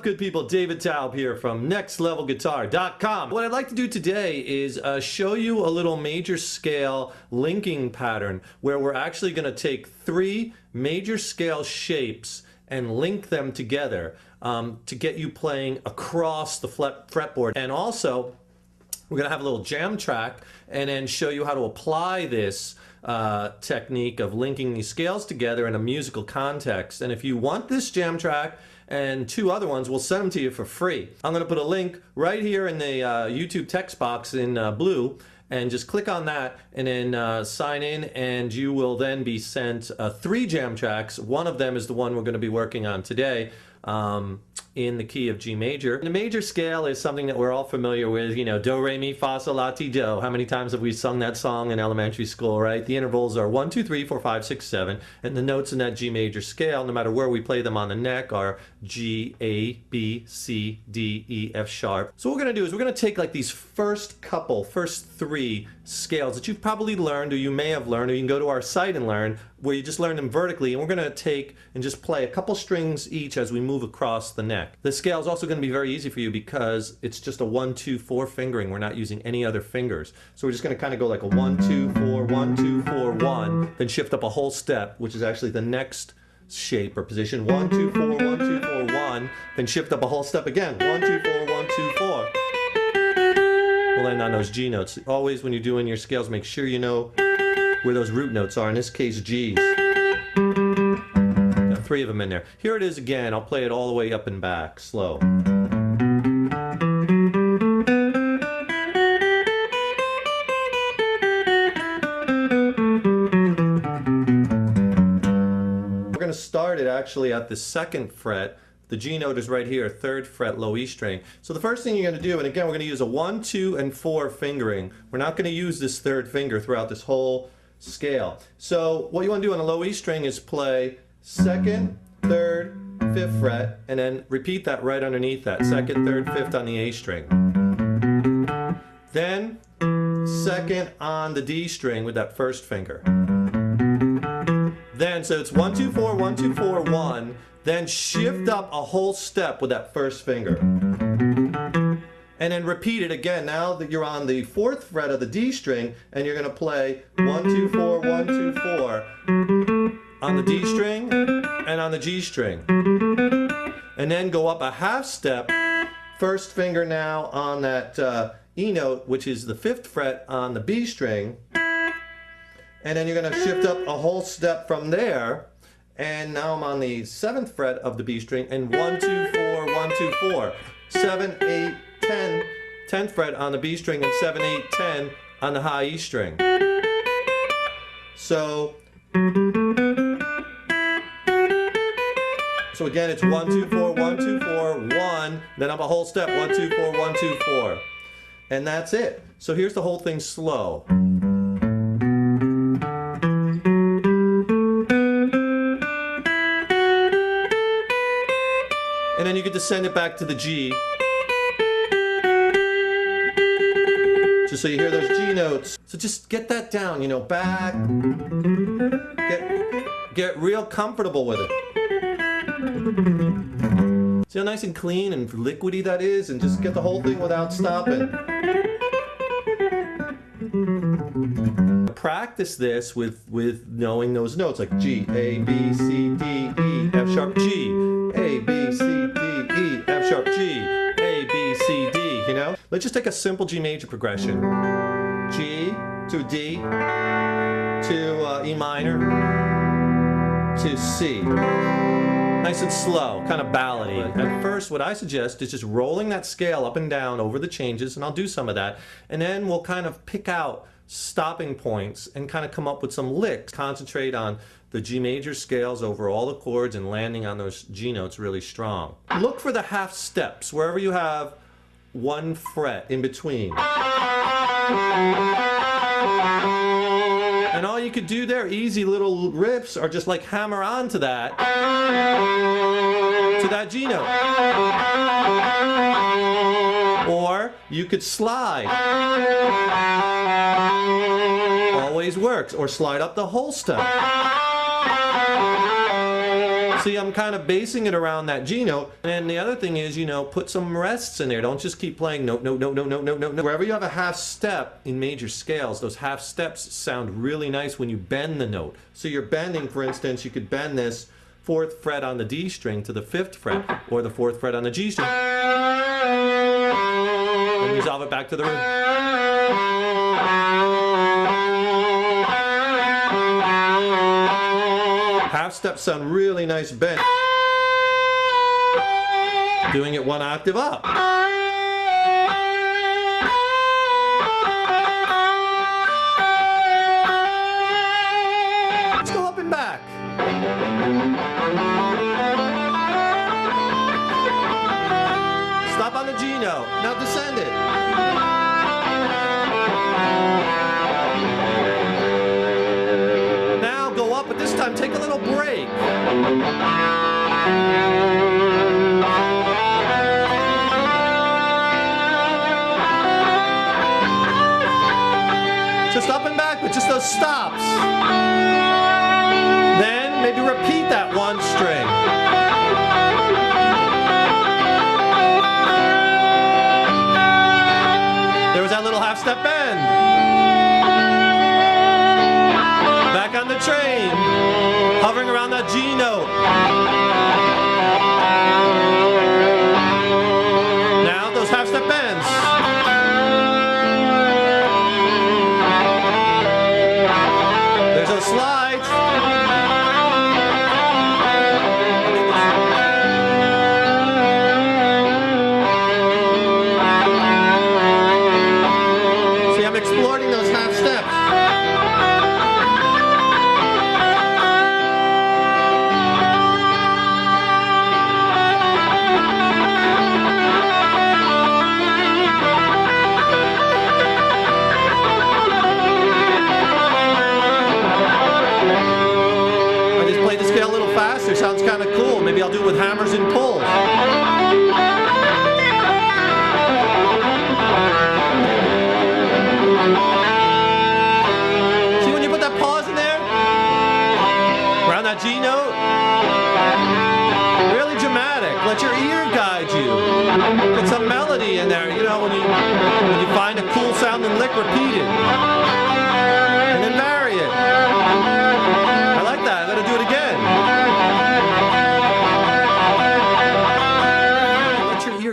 up, good people? David Taub here from nextlevelguitar.com. What I'd like to do today is show you a little major scale linking pattern where we're actually going to take three major scale shapes and link them together to get you playing across the fretboard. And also, we're going to have a little jam track and then show you how to apply this technique of linking these scales together in a musical context. And if you want this jam track and two other ones, we'll send them to you for free. I'm going to put a link right here in the YouTube text box in blue, and just click on that and then sign in, and you will then be sent three jam tracks. One of them is the one we're going to be working on today, in the key of G major. The major scale is something that we're all familiar with, you know, do, re, mi, fa, sol, la, ti, do. How many times have we sung that song in elementary school, right? The intervals are 1, 2, 3, 4, 5, 6, 7, and the notes in that G major scale, no matter where we play them on the neck, are G, A, B, C, D, E, F sharp. So what we're going to do is we're going to take like these first three scales that you've probably learned, or you may have learned, or you can go to our site and learn, where you just learn them vertically, and we're going to take and just play a couple strings each as we move across the neck. The scale is also going to be very easy for you because it's just a 1, 2, 4 fingering. We're not using any other fingers. So we're just going to kind of go like a 1, 2, 4, 1, 2, 4, 1, then shift up a whole step, which is actually the next shape or position. 1, 2, 4, 1, 2, 4, 1, then shift up a whole step again. 1, 2, 4, 1, 2, 4. We'll end on those G notes. Always when you're doing your scales, make sure you know where those root notes are. In this case, G's. Got three of them in there. Here it is again. I'll play it all the way up and back, slow. We're going to start it actually at the 2nd fret. The G note is right here, 3rd fret, low E string. So the first thing you're going to do, and again we're going to use a 1, 2, and 4 fingering. We're not going to use this 3rd finger throughout this whole scale. So what you want to do on a low E string is play 2nd, 3rd, 5th fret, and then repeat that right underneath that, 2nd, 3rd, 5th on the A string. Then 2nd on the D string with that 1st finger. Then, so it's 1, 2, 4, 1, 2, 4, 1. Then shift up a whole step with that 1st finger. And then repeat it again. Now that you're on the 4th fret of the D string, and you're going to play 1, 2, 4, 1, 2, 4 on the D string and on the G string. And then go up a half step, 1st finger now on that E note, which is the 5th fret on the B string. And then you're going to shift up a whole step from there. And now I'm on the 7th fret of the B string, and 1, 2, 4, 1, 2, 4. 7, 8, 10, 10th fret on the B string, and 7, 8, 10 on the high E string. So again, it's 1, 2, 4, 1, 2, 4, 1, then up a whole step, 1, 2, 4, 1, 2, 4. And that's it. So here's the whole thing slow. And then you can descend it back to the G. Just so you hear those G notes. So just get that down, you know, back. Get real comfortable with it. See how nice and clean and liquidy that is? And just get the whole thing without stopping. Practice this with knowing those notes, like G, A, B, C, D, E, F sharp, G. A, B, C, D, E, F sharp, G, A, B, C, D, you know? Let's just take a simple G major progression. G to D to E minor to C. Nice and slow, kind of ballady. At first, what I suggest is just rolling that scale up and down over the changes, and I'll do some of that, and then we'll kind of pick out stopping points and kind of come up with some licks. Concentrate on the G major scales over all the chords and landing on those G notes really strong. Look for the half steps wherever you have 1 fret in between. And all you could do there, easy little riffs, are just like hammer onto that G note. Or you could slide. Always works. Or slide up the whole step. See, I'm kind of basing it around that G note. And the other thing is, you know, put some rests in there. Don't just keep playing note, note, note, note, note, note, note. Wherever you have a half step in major scales, those half steps sound really nice when you bend the note. So you're bending, for instance, you could bend this 4th fret on the D string to the 5th fret, or the 4th fret on the G string. And resolve it back to the root. Half steps sound really nice bent. Doing it 1 octave up. Let's go up and back. Stop on the G note. Now descend it. Now go up, but this time take a little break. Just up and back, but just those stops. Then maybe repeat that 1 string. There was that little half step bend. Back on the train, hovering around that G note. Now those half step bends. There's those slides. See, I'm exploring those half steps. Sounds kind of cool. Maybe I'll do it with hammers and pulls. See when you put that pause in there? Around that G note? Really dramatic. Let your ear guide you. Put some melody in there. You know, when you find a cool sounding lick, repeat it. And then vary it. I like that. I'm going to do it again.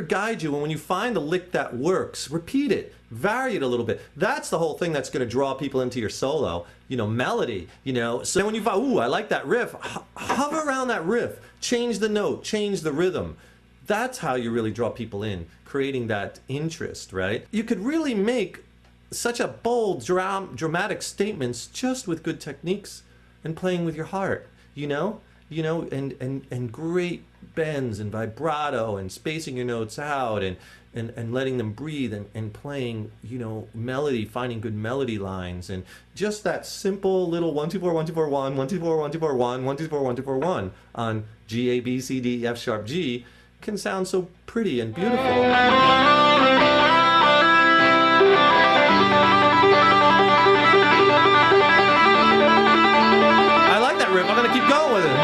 Guide you, and when you find a lick that works, repeat it, vary it a little bit. That's the whole thing that's going to draw people into your solo, you know, melody, you know. So when you find, ooh, I like that riff, hover around that riff, change the note, change the rhythm. That's how you really draw people in, creating that interest, right? You could really make such a bold, dramatic statements just with good techniques and playing with your heart, you know, and great bends and vibrato and spacing your notes out and letting them breathe and playing, you know, melody, finding good melody lines, and just that simple little 1 2 4 1 2 4 1 1 2 4 1 2 4 1 1 2 4 1 2 4 1 on G A B C D F sharp G can sound so pretty and beautiful. I like that riff. I'm gonna keep going with it.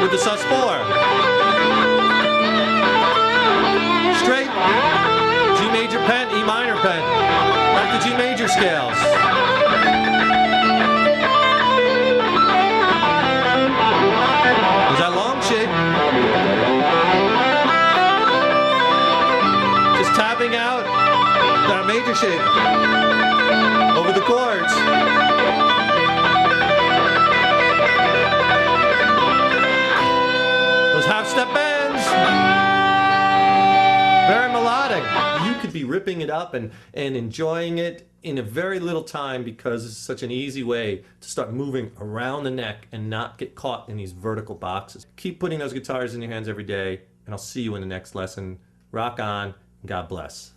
With the sus 4. Straight, G major pen, E minor pen. Back to G major scales. There's that long shape. Just tapping out that major shape over the chords. Half step that bends. Very melodic. You could be ripping it up and enjoying it in a very little time because it's such an easy way to start moving around the neck and not get caught in these vertical boxes. Keep putting those guitars in your hands every day, and I'll see you in the next lesson. Rock on, and God bless.